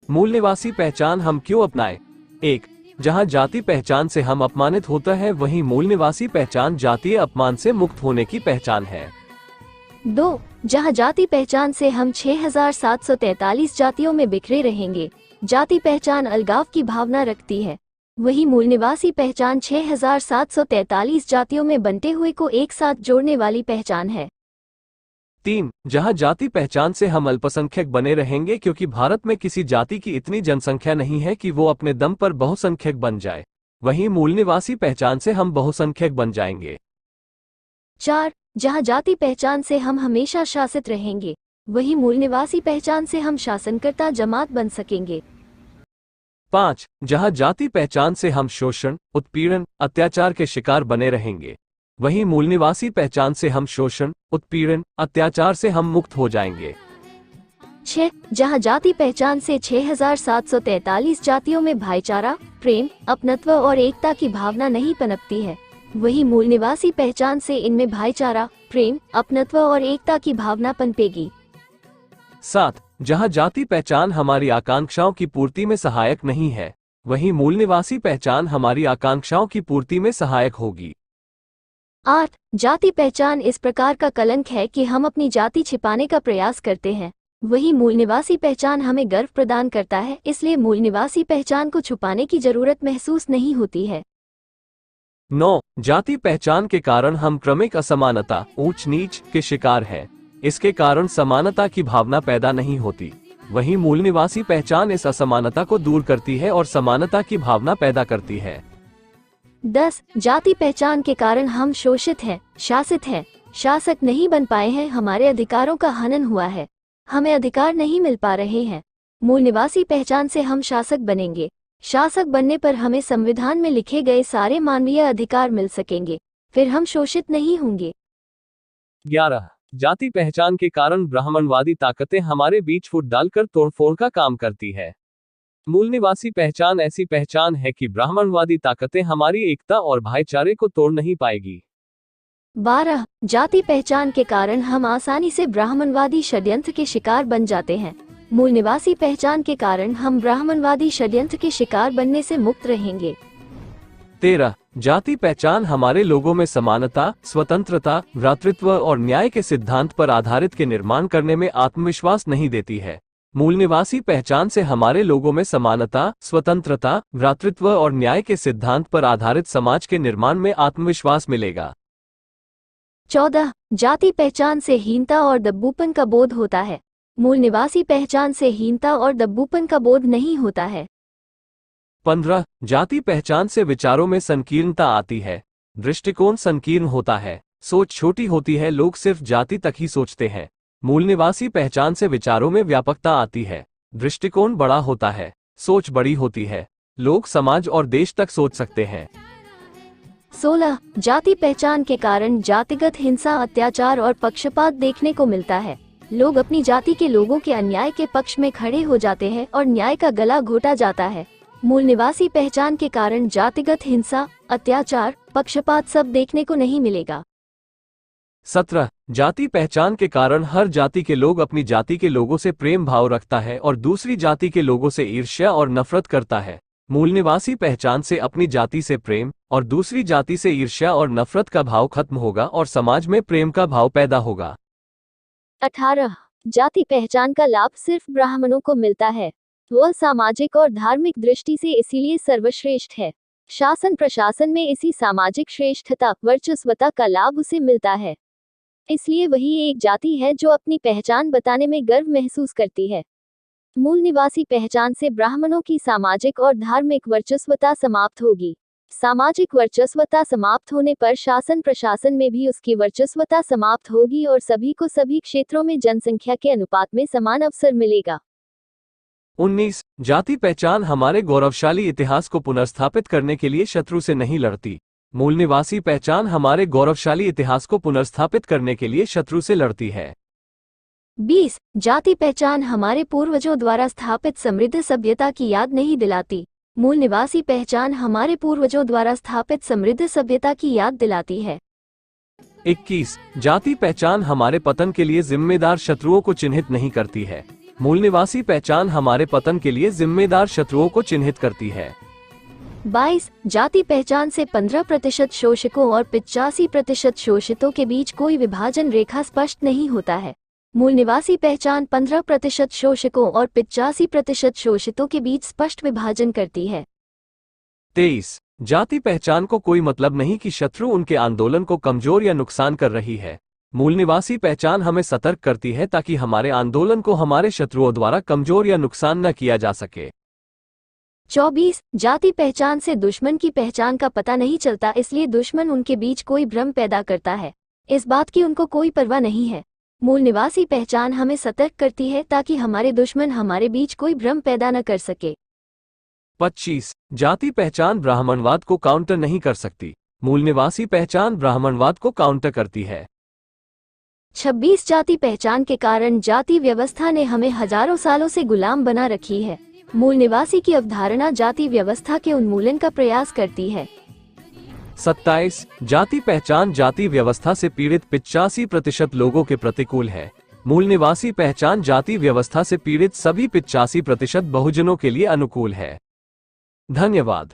मूल निवासी पहचान हम क्यों अपनाएं? 1. जहां जाति पहचान से हम अपमानित होता है, वहीं मूल निवासी पहचान जातीय अपमान से मुक्त होने की पहचान है। 2. जहां जाति पहचान से हम 6743 जातियों में बिखरे रहेंगे। जाति पहचान अलगाव की भावना रखती है, वही मूल निवासी पहचान 6743 जातियों में बंटे हुए को एक साथ जोड़ने वाली पहचान है। 3. जहां जाति पहचान से हम अल्पसंख्यक बने रहेंगे, क्योंकि भारत में किसी जाति की इतनी जनसंख्या नहीं है कि वो अपने दम पर बहुसंख्यक बन जाए, वहीं मूल निवासी पहचान से हम बहुसंख्यक बन जाएंगे। 4. जहां जाति पहचान से हम हमेशा शासित रहेंगे, वही मूल निवासी पहचान से हम शासनकर्ता जमात बन सकेंगे। 5. जहां जाति पहचान से हम शोषण, उत्पीड़न, अत्याचार के शिकार बने रहेंगे, वहीं मूल निवासी पहचान से हम शोषण, उत्पीड़न, अत्याचार से हम मुक्त हो जाएंगे। 6. जहां जाति पहचान से 6743 जातियों में भाईचारा, प्रेम, अपनत्व और एकता की भावना नहीं पनपती है, वही मूल निवासी पहचान से इनमें भाईचारा, प्रेम, अपनत्व और एकता की भावना पनपेगी। 7. जहां जाति पहचान हमारी आकांक्षाओं की पूर्ति में सहायक नहीं है, वहीं मूल निवासी पहचान हमारी आकांक्षाओं की पूर्ति में सहायक होगी। 8. जाति पहचान इस प्रकार का कलंक है कि हम अपनी जाति छिपाने का प्रयास करते हैं, वही मूल निवासी पहचान हमें गर्व प्रदान करता है, इसलिए मूल निवासी पहचान को छुपाने की जरूरत महसूस नहीं होती है। 9. जाति पहचान के कारण हम क्रमिक असमानता, ऊंच नीच के शिकार हैं, इसके कारण समानता की भावना पैदा नहीं होती, वहीं मूल निवासी पहचान इस असमानता को दूर करती है और समानता की भावना पैदा करती है। 10. जाति पहचान के कारण हम शोषित हैं, शासित हैं, शासक नहीं बन पाए हैं, हमारे अधिकारों का हनन हुआ है, हमें अधिकार नहीं मिल पा रहे हैं। मूल निवासी पहचान से हम शासक बनेंगे, शासक बनने पर हमें संविधान में लिखे गए सारे मानवीय अधिकार मिल सकेंगे, फिर हम शोषित नहीं होंगे। 11. जाति पहचान के कारण ब्राह्मणवादी ताकतें हमारे बीच फूट डालकर तोड़फोड़ का काम करती है। मूल निवासी पहचान ऐसी पहचान है कि ब्राह्मणवादी ताकतें हमारी एकता और भाईचारे को तोड़ नहीं पाएगी। 12. जाति पहचान के कारण हम आसानी से ब्राह्मणवादी षड्यंत्र के शिकार बन जाते हैं, मूल निवासी पहचान के कारण हम ब्राह्मणवादी षड्यंत्र के शिकार बनने से मुक्त रहेंगे। 13. जाति पहचान हमारे लोगों में समानता, स्वतंत्रता, भ्रातृत्व और न्याय के सिद्धांत पर आधारित के निर्माण करने में आत्मविश्वास नहीं देती है, मूल निवासी पहचान से हमारे लोगों में समानता, स्वतंत्रता, भ्रातृत्व और न्याय के सिद्धांत पर आधारित समाज के निर्माण में आत्मविश्वास मिलेगा। 14. जाति पहचान से हीनता और दब्बूपन का बोध होता है, मूल निवासी पहचान से हीनता और दब्बूपन का बोध नहीं होता है। 15. जाति पहचान से विचारों में संकीर्णता आती है, दृष्टिकोण संकीर्ण होता है, सोच छोटी होती है, लोग सिर्फ जाति तक ही सोचते हैं। मूल निवासी पहचान से विचारों में व्यापकता आती है, दृष्टिकोण बड़ा होता है, सोच बड़ी होती है, लोग समाज और देश तक सोच सकते हैं। 16. जाति पहचान के कारण जातिगत हिंसा, अत्याचार और पक्षपात देखने को मिलता है, लोग अपनी जाति के लोगों के अन्याय के पक्ष में खड़े हो जाते हैं और न्याय का गला घोटा जाता है। मूल निवासी पहचान के कारण जातिगत हिंसा, अत्याचार, पक्षपात सब देखने को नहीं मिलेगा। 17. जाति पहचान के कारण हर जाति के लोग अपनी जाति के लोगों से प्रेम भाव रखता है और दूसरी जाति के लोगों से ईर्ष्या और नफरत करता है। मूल निवासी पहचान से अपनी जाति से प्रेम और दूसरी जाति से ईर्ष्या और नफरत का भाव खत्म होगा और समाज में प्रेम का भाव पैदा होगा। 18. जाति पहचान का लाभ सिर्फ ब्राह्मणों को मिलता है, वह सामाजिक और धार्मिक दृष्टि से इसीलिए सर्वश्रेष्ठ है। शासन प्रशासन में इसी सामाजिक श्रेष्ठता, वर्चस्वता का लाभ उसे मिलता है, इसलिए वही एक जाति है जो अपनी पहचान बताने में गर्व महसूस करती है। मूल निवासी पहचान से ब्राह्मणों की सामाजिक और धार्मिक वर्चस्वता समाप्त होगी। सामाजिक वर्चस्वता समाप्त होने पर शासन प्रशासन में भी उसकी वर्चस्वता समाप्त होगी और सभी को सभी क्षेत्रों में जनसंख्या के अनुपात में समान अवसर मिलेगा। 19. जाति पहचान हमारे गौरवशाली इतिहास को पुनर्स्थापित करने के लिए शत्रु से नहीं लड़ती, मूल निवासी पहचान हमारे गौरवशाली इतिहास को पुनर्स्थापित करने के लिए शत्रु से लड़ती है। 20. जाति पहचान हमारे पूर्वजों द्वारा स्थापित समृद्ध सभ्यता की याद नहीं दिलाती, मूल निवासी पहचान हमारे पूर्वजों द्वारा स्थापित समृद्ध सभ्यता की याद दिलाती है। 21. जाति पहचान हमारे पतन के लिए जिम्मेदार शत्रुओं को चिन्हित नहीं करती है, मूल निवासी पहचान हमारे पतन के लिए जिम्मेदार शत्रुओं को चिन्हित करती है। 22 जाति पहचान से 15% शोषकों और 85% शोषितों के बीच कोई विभाजन रेखा स्पष्ट नहीं होता है। मूल निवासी पहचान 15% शोषकों और 85% शोषितों के बीच स्पष्ट विभाजन करती है। 23 जाति पहचान को कोई मतलब नहीं कि शत्रु उनके आंदोलन को कमजोर या नुकसान कर रही है। मूल निवासी पहचान हमें सतर्क करती है ताकि हमारे आंदोलन को हमारे शत्रुओं द्वारा कमजोर या नुकसान न किया जा सके। 24 जाति पहचान से दुश्मन की पहचान का पता नहीं चलता, इसलिए दुश्मन उनके बीच कोई भ्रम पैदा करता है। इस बात की उनको कोई परवाह नहीं है। मूल निवासी पहचान हमें सतर्क करती है ताकि हमारे दुश्मन हमारे बीच कोई भ्रम पैदा न कर सके। 25 जाति पहचान ब्राह्मणवाद को काउंटर नहीं कर सकती। मूल निवासी पहचान ब्राह्मणवाद को काउंटर करती है। 26 जाति पहचान के कारण जाति व्यवस्था ने हमें हजारों सालों से गुलाम बना रखी है। मूल निवासी की अवधारणा जाति व्यवस्था के उन्मूलन का प्रयास करती है। 27 जाति पहचान जाति व्यवस्था से पीड़ित 85% लोगों के प्रतिकूल है। मूल निवासी पहचान जाति व्यवस्था से पीड़ित सभी 85% बहुजनों के लिए अनुकूल है। धन्यवाद।